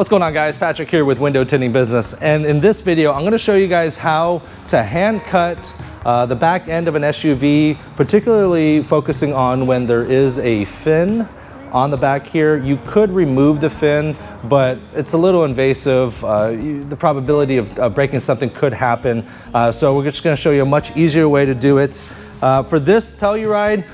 What's going on, guys? Patrick here with Window Tinting Business, and in this video I'm going to show you guys how to hand cut the back end of an SUV, particularly focusing on when there is a fin on the back here. You could remove the fin, but it's a little invasive. The probability of breaking something could happen, so we're just going to show you a much easier way to do it. For this Telluride,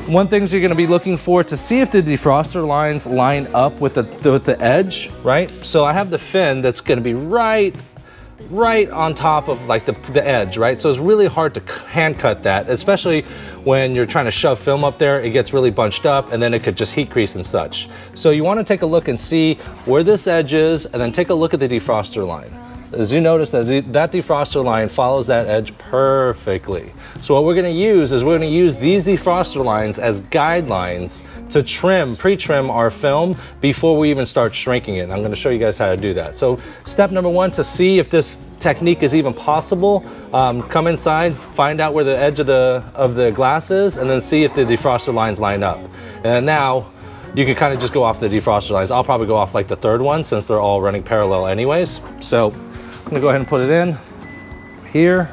one thing you're going to be looking for to see if the defroster lines line up with the edge, right? So I have the fin that's going to be right on top of like the edge, right? So it's really hard to hand cut that, especially when you're trying to shove film up there. It gets really bunched up and then it could just heat crease and such. So you want to take a look and see where this edge is, and then take a look at the defroster line. As you notice that that defroster line follows that edge perfectly. So what we're going to use is we're going to use these defroster lines as guidelines to pre-trim our film before we even start shrinking it. And I'm going to show you guys how to do that. So step number one, to see if this technique is even possible, come inside, find out where the edge of the glass is, and then see if the defroster lines line up. And now you can kind of just go off the defroster lines. I'll probably go off like the third one since they're all running parallel anyways. So I'm gonna go ahead and put it in here.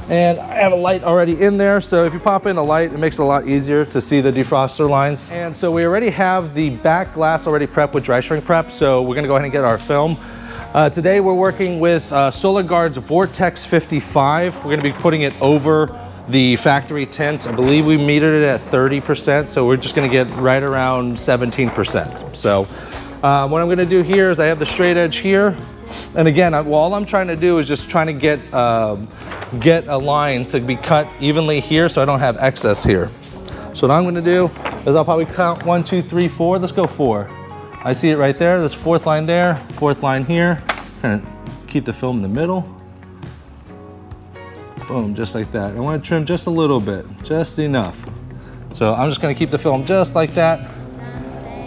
And I have a light already in there, so if you pop in a light, it makes it a lot easier to see the defroster lines. And so we already have the back glass already prepped with dry shrink prep, so we're gonna go ahead and get our film. Today we're working with SolarGuard's Vortex 55. We're gonna be putting it over the factory tint. I believe we metered it at 30%, so we're just gonna get right around 17%. So what I'm gonna do here is I have the straight edge here. And again, all I'm trying to do is just trying to get a line to be cut evenly here so I don't have excess here. So what I'm gonna do is I'll probably count 1, 2, 3, 4. Let's go 4. I see it right there. There's fourth line there, fourth line here. And keep the film in the middle. Boom, just like that. I want to trim just a little bit, just enough. So I'm just going to keep the film just like that.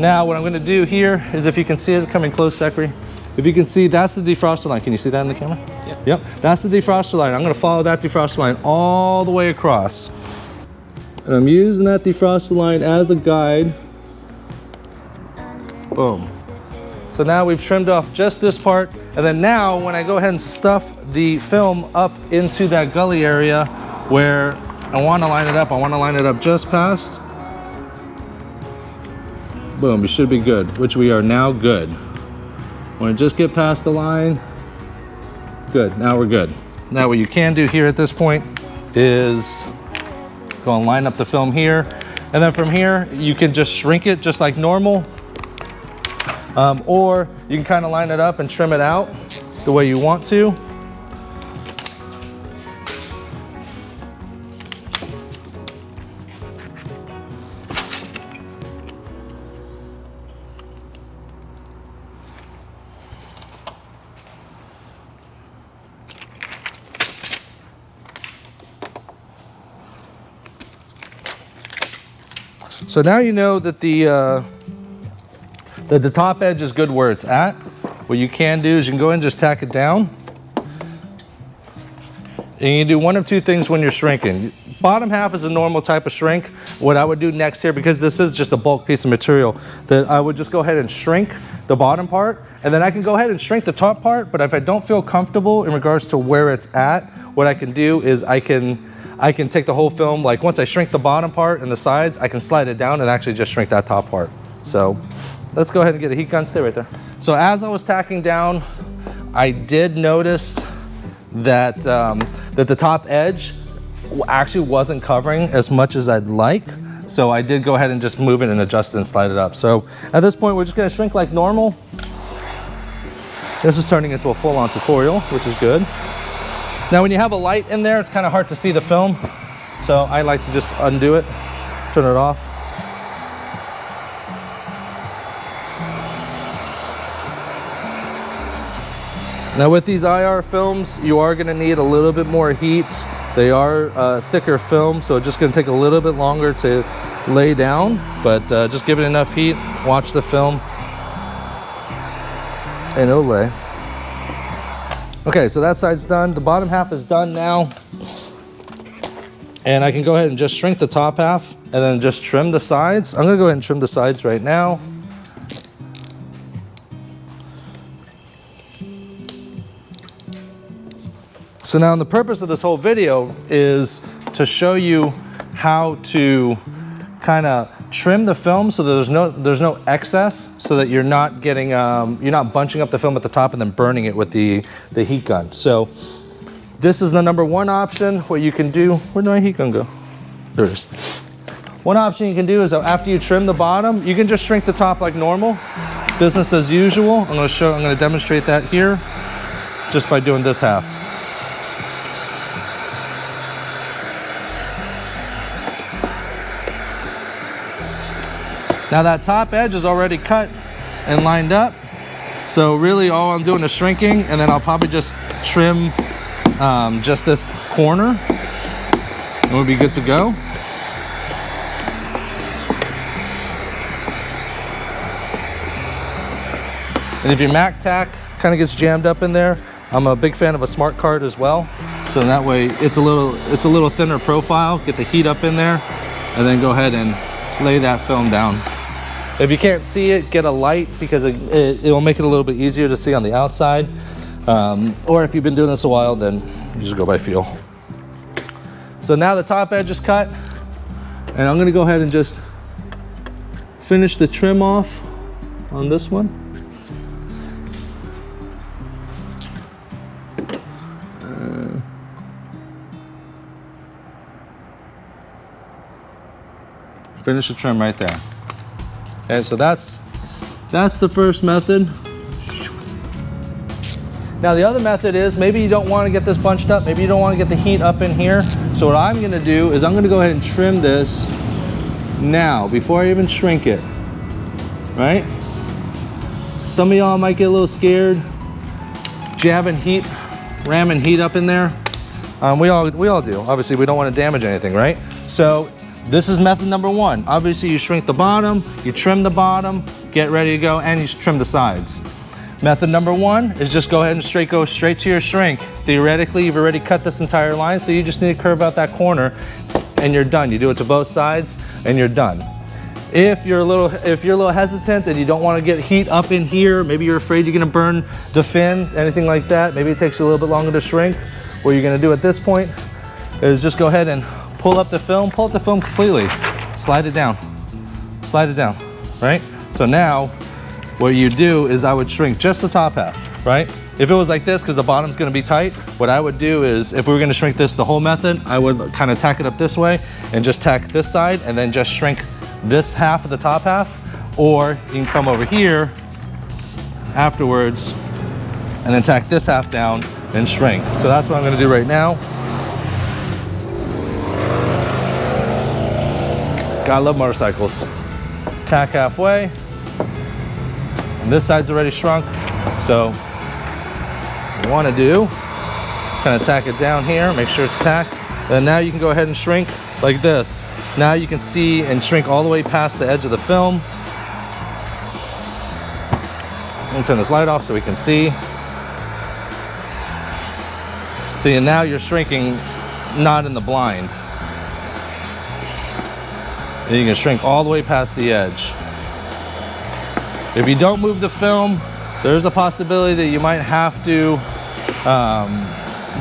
Now what I'm going to do here is, if you can see it coming close, Zachary, if you can see, that's the defroster line. Can you see that in the camera? Yeah. Yep, that's the defroster line. I'm going to follow that defroster line all the way across. And I'm using that defroster line as a guide. Boom. So now we've trimmed off just this part, and then now when I go ahead and stuff the film up into that gully area where I want to line it up, I want to line it up just past. Boom, we should be good, which we are now good. Want to just get past the line. Good, now we're good. Now what you can do here at this point is go and line up the film here, and then from here you can just shrink it just like normal. Or you can kind of line it up and trim it out the way you want to. So now you know that the top edge is good where it's at. What you can do is you can go ahead and just tack it down. And you can do one of two things when you're shrinking. Bottom half is a normal type of shrink. What I would do next here, because this is just a bulk piece of material, that I would just go ahead and shrink the bottom part, and then I can go ahead and shrink the top part. But if I don't feel comfortable in regards to where it's at, what I can do is I can take the whole film, like once I shrink the bottom part and the sides, I can slide it down and actually just shrink that top part. So let's go ahead and get a heat gun. Stay right there. So as I was tacking down, I did notice that that the top edge actually wasn't covering as much as I'd like. So I did go ahead and just move it and adjust it and slide it up. So at this point, we're just gonna shrink like normal. This is turning into a full-on tutorial, which is good. Now when you have a light in there, it's kind of hard to see the film. So I like to just undo it, turn it off. Now with these IR films, you are going to need a little bit more heat. They are thicker film, so it's just going to take a little bit longer to lay down, but just give it enough heat, watch the film, and it'll lay. Okay, so that side's done. The bottom half is done now. And I can go ahead and just shrink the top half and then just trim the sides. I'm gonna go ahead and trim the sides right now. So now the purpose of this whole video is to show you how to kind of trim the film so that there's no excess, so that you're not getting you're not bunching up the film at the top and then burning it with the heat gun. So this is the number one option. What you can do, where'd my heat gun go? There it is. One option you can do is that after you trim the bottom, you can just shrink the top like normal, business as usual. I'm going to demonstrate that here just by doing this half. Now that top edge is already cut and lined up. So really all I'm doing is shrinking, and then I'll probably just trim just this corner and we'll be good to go. And if your Mac tack kind of gets jammed up in there, I'm a big fan of a smart card as well. So that way it's a little thinner profile. Get the heat up in there and then go ahead and lay that film down. If you can't see it, get a light, because it will make it a little bit easier to see on the outside. Or if you've been doing this a while, then you just go by feel. So now the top edge is cut, and I'm gonna go ahead and just finish the trim off on this one. Finish the trim right there. Okay, so that's the first method. Now the other method is, maybe you don't want to get this bunched up, maybe you don't want to get the heat up in here. So what I'm going to do is I'm going to go ahead and trim this now before I even shrink it. Right? Some of y'all might get a little scared jabbing heat, ramming heat up in there. We all do. Obviously we don't want to damage anything, right? So this is method number one. Obviously you shrink the bottom, you trim the bottom, get ready to go, and you trim the sides. Method number one is just go ahead and go straight to your shrink. Theoretically, you've already cut this entire line, so you just need to curve out that corner and you're done. You do it to both sides and you're done. If you're a little hesitant and you don't want to get heat up in here, maybe you're afraid you're gonna burn the fin, anything like that, maybe it takes you a little bit longer to shrink, what you're gonna do at this point is just go ahead and pull up the film completely, slide it down, right? So now what you do is I would shrink just the top half, right? If it was like this, because the bottom's gonna be tight, what I would do is, if we were gonna shrink this the whole method, I would kind of tack it up this way and just tack this side and then just shrink this half of the top half, or you can come over here afterwards and then tack this half down and shrink. So that's what I'm gonna do right now. Gotta love motorcycles. Tack halfway. And this side's already shrunk. So what you wanna do, kind of tack it down here, make sure it's tacked. And now you can go ahead and shrink like this. Now you can see and shrink all the way past the edge of the film. I'm gonna turn this light off so we can see. See, and now you're shrinking not in the blind. And you can shrink all the way past the edge. If you don't move the film, there's a possibility that you might have to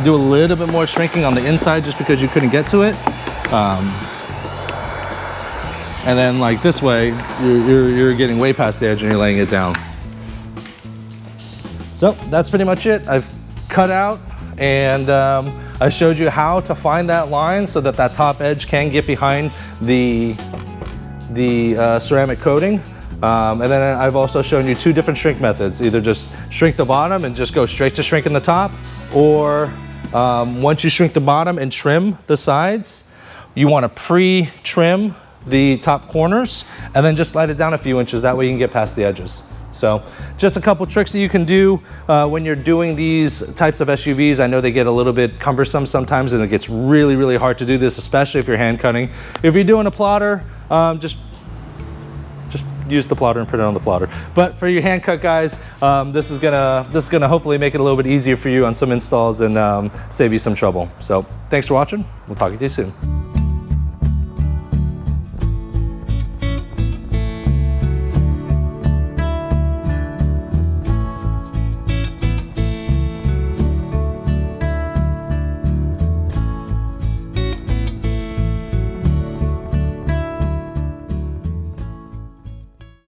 do a little bit more shrinking on the inside just because you couldn't get to it. And then like this way, you're getting way past the edge and you're laying it down. So that's pretty much it. I've cut out and I showed you how to find that line so that that top edge can get behind the ceramic coating. And then I've also shown you two different shrink methods. Either just shrink the bottom and just go straight to shrinking the top, or once you shrink the bottom and trim the sides, you want to pre-trim the top corners and then just slide it down a few inches. That way you can get past the edges. So just a couple tricks that you can do when you're doing these types of SUVs. I know they get a little bit cumbersome sometimes, and it gets really, really hard to do this, especially if you're hand cutting. If you're doing a plotter, just use the plotter and print it on the plotter. But for your hand cut guys, this is gonna hopefully make it a little bit easier for you on some installs and save you some trouble. So thanks for watching. We'll talk to you soon.